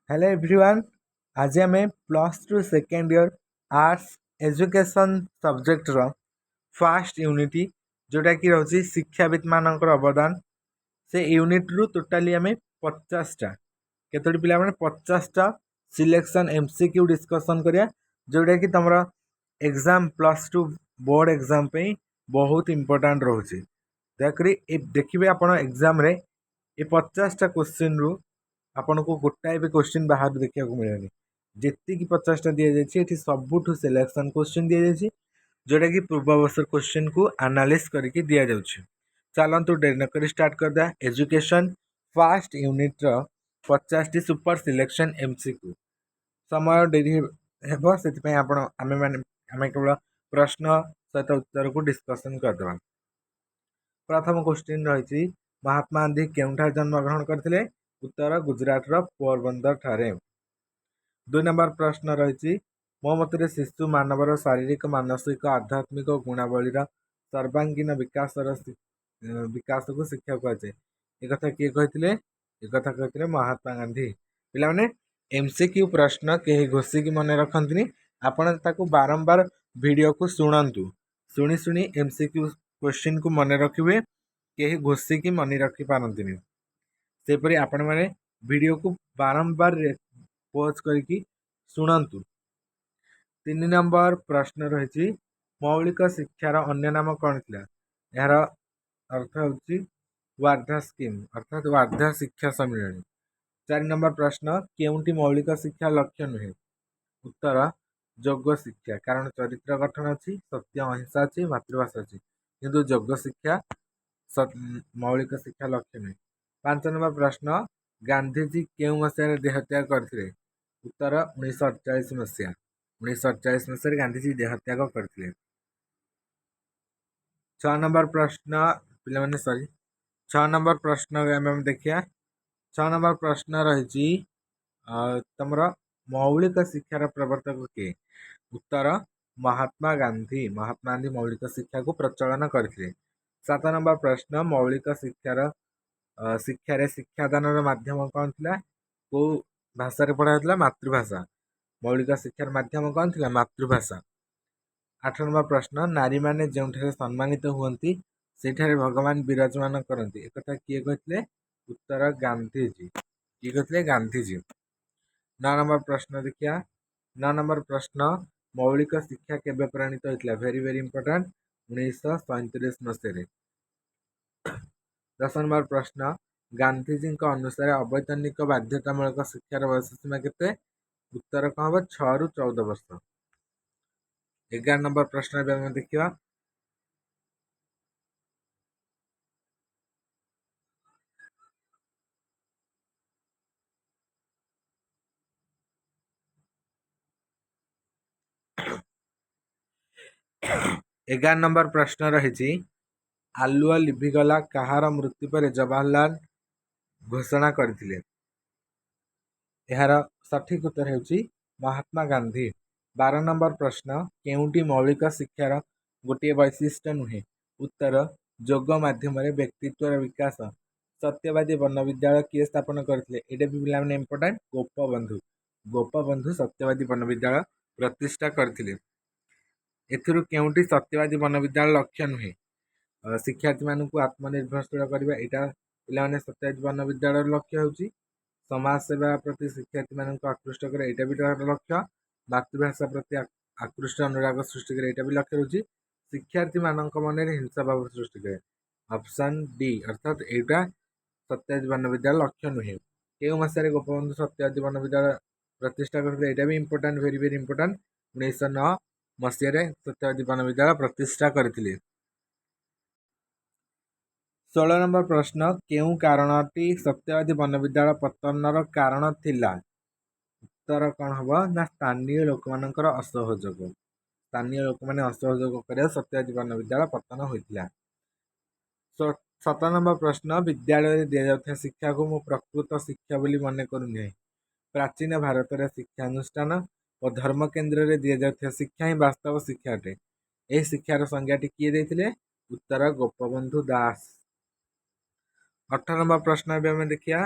Hello everyone. आज आम plus two second year arts education subject रो फर्स्ट यूनिट जोटा कि रही शिक्षाविद मानकर अवदान से यूनिट रु टोटाली आम 50टा केतोटी पिला माने 50टा सिलेक्शन एमसीक्यू डिस्कशन करिया जोटा कि तुम exam plus two board exam पे बहुत इंपोर्टेंट रोचे। दयाकोरी देखिए आप एग्जाम रे ये 50टा क्वेश्चन रु आपन को गोटाए भी क्वेश्चन बाहर देखा मिलेनि जी 50टा दि जाए सबुठ सिलेक्शन क्वेश्चन दि जाए जोटा कि पूर्ववर्ष क्वेश्चन को एनालिसिस करके दि जाऊँ। चलतु डेरी नक स्टार्ट करदे एजुकेशन फर्स्ट यूनिट रो 50टी सुपर सिलेक्शन एमसीक्यू समय डेरी से आम केवल प्रश्न सहित उत्तर को डिस्कसन करदे। प्रथम क्वेश्चन रही महात्मा गांधी केउठा जन्म ग्रहण करते? उत्तर गुजरात पोरबंदर ठारे। 2 नंबर प्रश्न रही मो मत शिशु मानवर शारीरिक मानसिक आध्यात्मिक गुणावली सर्वांगीन विकास को शिक्षा कहुए। एक किए कहते? एक कहते महात्मा गांधी। पे एमसीक्यू प्रश्न कहीं घोषिकी मन रखती आपण बारंबार वीडियो को शुणु शुणी शुणी एमसीक्यू क्वेश्चन को मन रखिए कहीं घोषिकी मन रखी पारती सेपरी आपण मैंने वीडियो को बारंबार पॉज करके शुणु। 3 नंबर प्रश्न रही मौलिक शिक्षार अन्य नाम कौन था? यार अर्थ हूँ वार्धा स्कीम अर्थात वार्धा शिक्षा सम्मिलन। 4 नंबर प्रश्न केउंटी मौलिक शिक्षा लक्ष्य नुहे? उत्तर योग शिक्षा कारण चरित्र गठन अच्छी सत्य अहिंसा अच्छी मातृभाषा अच्छी किंतु योग शिक्षा मौलिक शिक्षा लक्ष्य नुहे। 5 नंबर प्रश्न गांधीजी केउ मसीह देहत्याग करते? उत्तर 1948 मसीहा 1948 मसीह गांधीजी देहत्याग करते। 6 नंबर प्रश्न पे सॉरी 6 नंबर प्रश्न देखिए 6 नंबर प्रश्न रही तुम मौलिक शिक्षार प्रवर्तक किए? उत्तर महात्मा गांधी मौलिक शिक्षा को प्रचलन करते। 7 नंबर प्रश्न मौलिक शिक्षार शिक्षादान माध्यम कौन था? को भाषा पढ़ा मातृभाषा मौलिक शिक्षार माध्यम कौन था? मातृभाषा। 8 नंबर प्रश्न नारी माने जो सम्मानित हुंती सेठारे भगवान विराजमान करती एक किए कहते? उत्तर गांधीजी किए कहते? गांधीजी। 9 नंबर प्रश्न देखिया 9 नंबर प्रश्न मौलिक शिक्षा केबे प्रणीत होता? वेरी वेरी इंपोर्टेंट 1937 मसीह। 10 नंबर प्रश्न गांधीजी अनुसार अवैतनिक बाध्यतामूलक शिक्षार बयस सीमा के? उत्तर कौन हम 6 रु 14 वर्ष। 11 नंबर प्रश्न देखिए 11 नंबर प्रश्न रही आलुआ लिभिगला कहार मृत्यु पर जवाहरलाल घोषणा करथिले? यार सठिक उत्तर होची महात्मा गांधी। 12 नंबर प्रश्न केउंटी मौलिक शिक्षार गोटे वैशिष्ट्य नुहे? उत्तर योग माध्यम व्यक्तित्व विकास। सत्यवादी वन विद्यालय किए स्थापन करथिले? एटा भी पिला माने इंपोर्टेंट गोपबंधु सत्यवादी वन विद्यालय प्रतिष्ठा करथिले। एथिरु केउंटी सत्यवादी वन विद्यालय लक्ष्य नुहे? शिक्षार्थी मानक आत्मनिर्भरशील करबा एटा पिला माने सत्यवादी वन विद्यालय लक्ष्य होची। समाज सेवा प्रति शिक्षार्थी मानक आकृष्ट करे एटा भी लक्ष्य। मातृभाषा प्रति आकृष्ट अनुराग सृष्टि करे एटा भी लक्ष्य होची। शिक्षार्थी मानक मन में हिंसा भाव सृष्टि करे ऑप्शन डी अर्थात एटा सत्यवादी वन विद्यालय लक्ष्य नुहे। केउ मसीह गोपबंधु सत्यवादी वन विद्यालय प्रतिष्ठा करते? एटा भी इंपोर्टेंट वेरी वेरी इंपोर्टेंट 1909 मसीह सत्यवादी वन विद्यालय प्रतिष्ठा करथिले। 16 नंबर प्रश्न केउ कारणटी सत्यवादी वन विद्यालय पतनर कारण थिला? उत्तर कौन हम ना स्थानीय लोक मानकर असहयोग स्थानीय लोक मैंने असहयोग कर सत्यवादी वन विद्यालय पतन होता। 17 नंबर प्रश्न विद्यालय दि जाता शिक्षा को मु प्रकृत शिक्षा बोली मन करूना प्राचीन भारत शिक्षानुष्ठान और धर्म केन्द्र में दि जाता शिक्षा ही वास्तव शिक्षा अटे यह शिक्षार संज्ञाटी किए देते? उत्तर गोपबंधु दास। 18 नंबर प्रश्न देखिया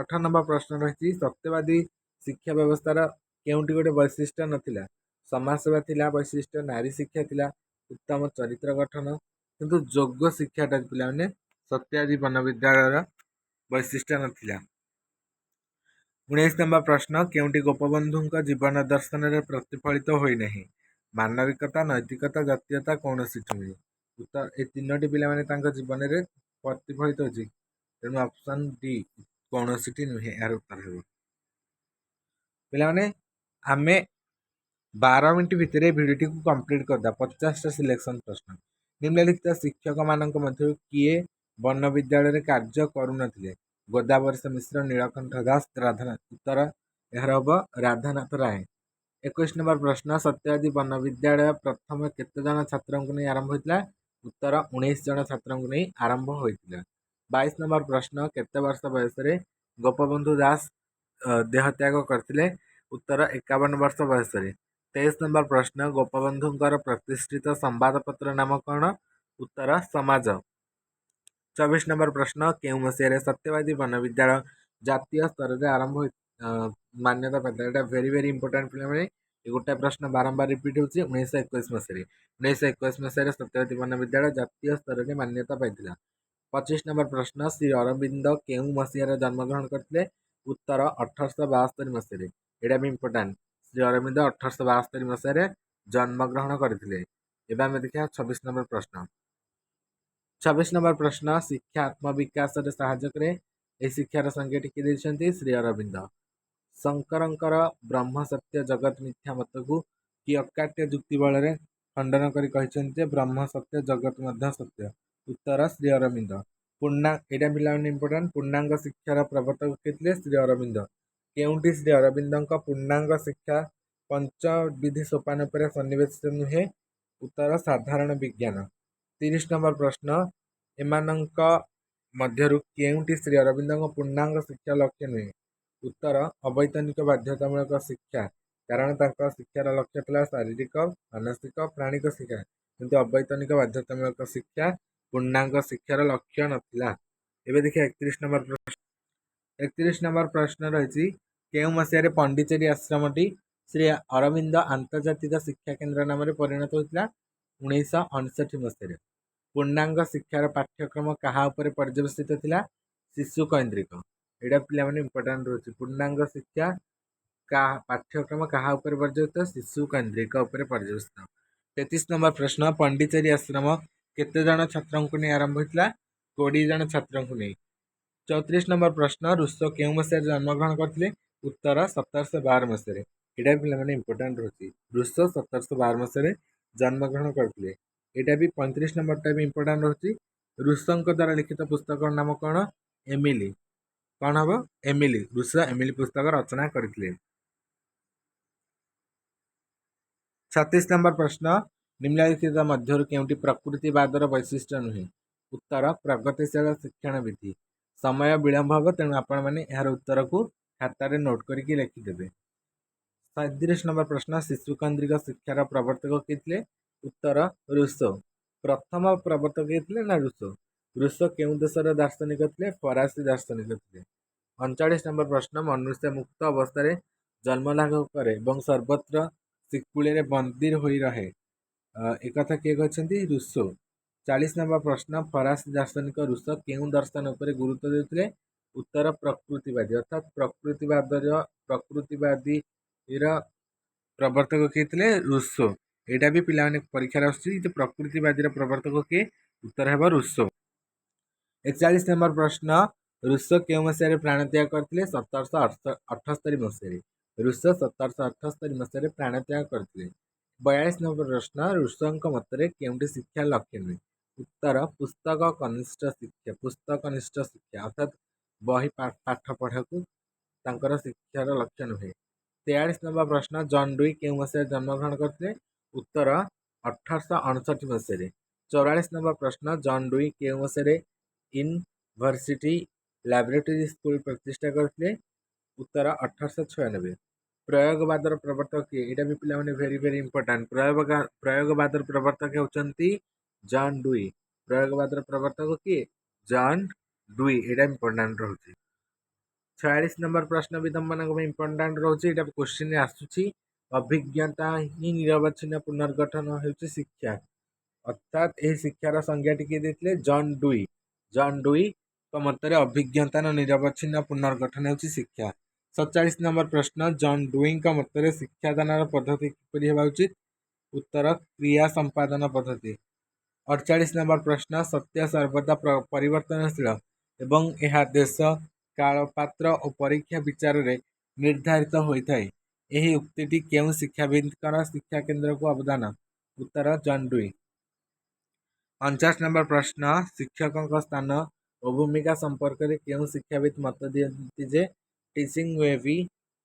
18 नंबर प्रश्न रही सत्यवादी शिक्षा व्यवस्थार केउंटी गोटे वैशिष्ट्य नथिला समाजसेवा थिला वैशिष्ट्य नारी शिक्षा थिला उत्तम चरित्र गठन किंतु जोग शिक्षाटा पिला माने सत्यवादी बनविद्यालय वैशिष्ट्य नथिला। 19 नंबर प्रश्न केउंटी गोपबंधु जीवन दर्शन में प्रतिफलित होई नहीं मानविकता नैतिकता जातीयता कौन नुहे उत्तर ए तीनोटी पिला जीवन में प्रतिफलित होती तेणु ऑप्शन डी कौन नुहे यार उत्तर हो पे आमे 12 मिनट भितर भिडियो को कंप्लीट करदा 50 सिलेक्शन प्रश्न निम्नलिखित शिक्षक मान मध्य किए वन विद्यालय में कार्य करुनथिले गोदावर्ष मिश्र नीलकंठ दास राधानाथ उत्तर यार हम राधानाथ राय। 21 नंबर प्रश्न सत्यवादी वन विद्यालय प्रथम केते जन छात्र को नहीं आरंभ होता उत्तर 19 जन छात्र को नहीं आरंभ होता। 22 नंबर प्रश्न केते वर्ष बयस गोपबंधु दास देहत्याग करते उत्तर 51 वर्ष बयस। 23 नंबर प्रश्न गोपबंधुंकर प्रतिष्ठित संवादपत्र नाम कौन उत्तर समाज। 24 नंबर प्रश्न केउ मसीह सत्यवादी वन विद्यालय जातीय स्तर में आरंभ मान्यता पाता है वेरी वेरी इंपोर्टेंट पे गोटे प्रश्न बारंबार रिपीट होती 1921 मसीह 1921 मसीह सत्यवादी वन विद्यालय जातीय स्तर में मान्यता पाई। 25 नंबर प्रश्न श्री अरविंद केउ मसीह जन्मग्रहण करते उत्तर 1872 मसीह यहाँ भी इंपोर्टाट श्री अरविंद 1872 मसीह जन्मग्रहण करते। देखा 26 नंबर प्रश्न 26 नंबर प्रश्न शिक्षा आत्मविकास साहाय्य करे शिक्षार संज्ञा टी श्री अरविंद। शंकरंकर ब्रह्म सत्य जगत मिथ्या मत को कि अकाट्य जुक्ति बल खंडन कर ब्रह्म सत्य जगत मध्य सत्य उत्तर श्री अरविंद। पूर्णा यहाँ पिला इंपोर्टाट पूर्णांग शिक्षार प्रवर्तक किए श्री अरविंद केउंटी श्री अरविंद पूर्णांग शिक्षा पंचविधि सोपान पर सन्निवेश नुहे उत्तर साधारण विज्ञान। 30 नंबर प्रश्न एमानंक मध्यरु केउंटी श्री अरविंद पूर्णांग शिक्षा लक्ष्य नुहे उत्तर अवैतनिक बाध्यतामूलक शिक्षा कारण शिक्षार लक्ष्य था शारीरिक मानसिक प्राणिक शिक्षा किंतु अवैतनिक बाध्यतामूलक शिक्षा पूर्णांग शिक्षार लक्ष्य नथिला। एबे देखिए 31 नंबर प्रश्न 31 नंबर प्रश्न रही केउ मसीह पंडिचेरी आश्रमटी श्री अरविंद आंतर्जातिक शिक्षा केन्द्र नाम परिणत होता 1959 मसीह। पूर्णांग शिक्षार पाठ्यक्रम क्या पर्यवेसित था शिशु केन्द्रिक यहाँ पे इंपोर्टाट रोचे पूर्णांग शिक्षा का पाठ्यक्रम क्या पर्यवेसित शिशु केन्द्रिक पर्यवेसित। 33 नंबर प्रश्न पंडिचेरी आश्रम केते जन छात्र को नहीं आरंभ होता 20 जन छात्र को नहीं। 34 नंबर प्रश्न रूसो केउ मसीह जन्मग्रहण करते उत्तर 1712 मसीह यहाँ पे इंपोर्टाट रोचे रूसो 1712 मसीह जन्मग्रहण करते। यहाँ भी 35 नंबर भी इंपोर्टाट रोचे रूसों द्वारा लिखित पुस्तक नाम कौन एमिली कौन हम एमिली रूसो एमिली पुस्तक रचना करते। 36 नंबर प्रश्न निम्नलिखित मध्य केउंटी प्रकृतिवादर वैशिष्ट्य नुहे उत्तर प्रगतिशील शिक्षण विधि। समय विलंब हम तेणु आपण मैंने यार उत्तर को खातार नोट करके लिखिदेवे। 37 नंबर प्रश्न शिशु केन्द्रिक शिक्षार प्रवर्तक किए उत्तर रूसो। प्रथम प्रवर्तक किए ना रूसो रूसो केउ देशर दार्शनिक थे फरासी दार्शनिक थे। 39 नंबर प्रश्न मनुष्य मुक्त अवस्था जन्म लाभ करे सर्वत्र शिकुड़ी बंदी हो रहे एक किए कहते रूसो। 40 नंबर प्रश्न फरासी दार्शनिक रूसो केउ दर्शन उपर गुरुत्व देते उत्तर प्रकृतिवादी अर्थात प्रकृतिवादी प्रवर्तक किए रूसो। यहाँ भी पिला परीक्षा आसुची प्रकृतिवादी प्रवर्तक किए उत्तर है रूसो। 41 नंबर प्रश्न रूसो केउ मसीह प्राणत्याग करते 1778 मसीह रूसो 1778 मसीह प्राणत्याग करते। 42 नंबर प्रश्न रूसों मत केउंटी शिक्षा लक्ष्य नुहे उत्तर पुस्तक कनिष्ठ शिक्षा अर्थात बही पाठ पढ़ा को शिक्षार लक्ष्य नुहे। 43 नंबर प्रश्न जॉन डुई केउ मसीह जन्मग्रहण करते उत्तर 1859 मसीह। 44 नंबर प्रश्न जॉन डुई केउ मसीह यूनिवर्सिटी लैबोरेटरी स्कूल प्रतिष्ठा करते उत्तर 1896। प्रयोगवादर प्रवर्तक किए यहाँ भी पिला वेरी वेरी इंपोर्टाट प्रयोगवादर प्रवर्तक होती जॉन डुई प्रयोगवादर प्रवर्तक किए जॉन डुई यहाँ इंपोर्टाट रोचे। 46 नंबर प्रश्न भी तुम मान इम्पोर्टाट रोचे क्वेश्चन आसूची अभिज्ञता ही निरवच्छिन्न पुनर्गठन होउची शिक्षा अर्थात यह शिक्षार संज्ञाटी किए देते जॉन डुई। जॉन डुई मतर अभिज्ञतार निरवच्छिन्न पुनर्गठन होउची शिक्षा। 47 नंबर प्रश्न जॉन डुई मतर शिक्षादान पद्धति किपरि हेबा उचित उत्तर क्रिया संपादन पद्धति। 48 नंबर प्रश्न सत्य सर्वदा परिवर्तनशील एवं यह देश काल पात्र और परीक्षा विचार रे निर्धारित होता है। यही उक्ति केउं शिक्षाविद शिक्षा केन्द्र को अवदान उत्तर जॉन डुई। 49 नंबर प्रश्न शिक्षकों स्थान और भूमिका संपर्क में केउं शिक्षाविद मत दियंती जे teaching way be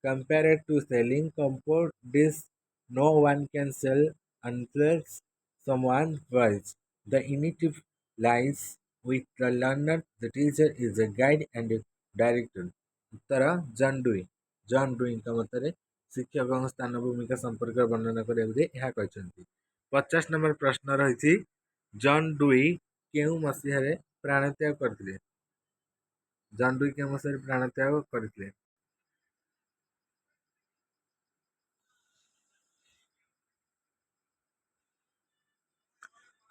compared to selling commodities no one can sell unless someone buys the initiative lies with the learner the teacher is a guide and a director Uttar John dewy. John dewy मत शिक्षकों स्थान भूमिका संपर्क वर्णना करते 50 number प्रश्न रही John dewy केउं मसीह प्राणत्याग करते जॉन डुई केउं मसीह प्राणत्याग करते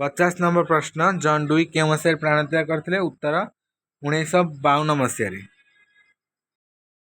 50 नंबर प्रश्न जॉन डुई केउं मसीह प्राणत्याग करते उत्तर 1952 मसीह।